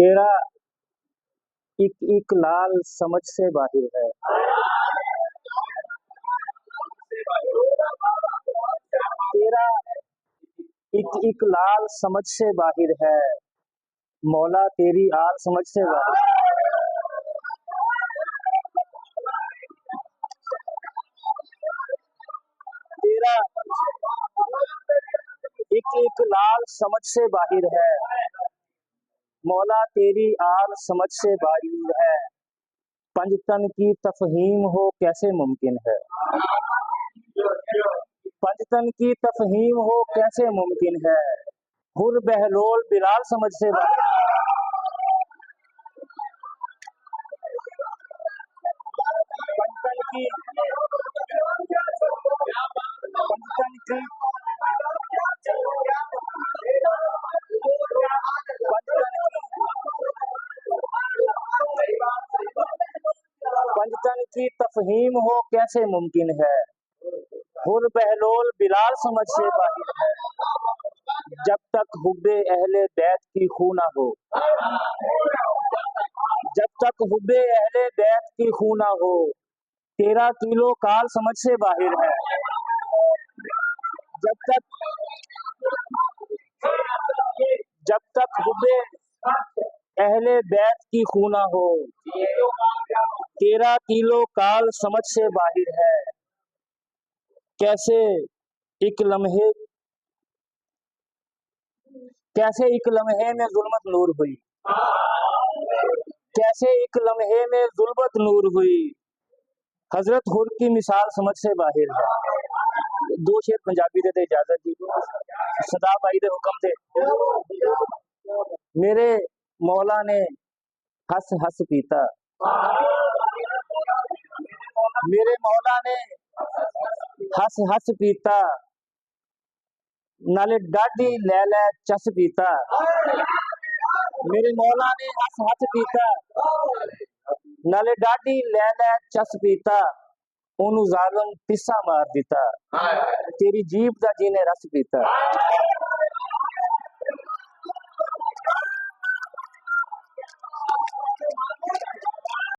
तेरा एक एक लाल समझ से बाहिर है। तेरा एक एक लाल समझ से बाहिर है। मौला तेरी आल समझ से बाहिर है। तेरा एक एक लाल समझ से बाहिर है। मौला तेरी आल समझ से बाहिर है। पंजतन की तफहीम हो कैसे मुमकिन है। पंजतन की तफहीम हो कैसे मुमकिन है। हुर बहलोल बिलाल समझ से बाहिर है। पंजतन की पंजतन की तफहीम हो कैसे मुमकिन है। हुर बहलोल बिलाल समझ से बाहिर है। जब तक हुब्बे अहले बैत की खू ना हो। जब तक हुब्बे अहले बैत की खू ना हो। तेरा किलो काल समझ से बाहिर है। जब तक हुब्बे अहले बैत की खू ना हो। तेरा किलो काल समझ से बाहिर है। कैसे एक लम्हे में जुल्मत नूर हुई। कैसे एक लम्हे में जुल्मत नूर हुई। हजरत हुर की मिसाल समझ से बाहिर है। दो शेर पंजाबी दे इजाजत जी। सदा भाई दे हुक्म थे। मेरे मौला ने हंस हंस पीता। मेरे मौला ने हंस हंस पीता। नाले डाडी लै लै चस पीता। मेरे मौला ने हंस हंस पीता। नाले डाडी लै लै चस पीता। ओनू जालम पिस्सा मार दिता। तेरी जीभ दा जी ने रस पीता।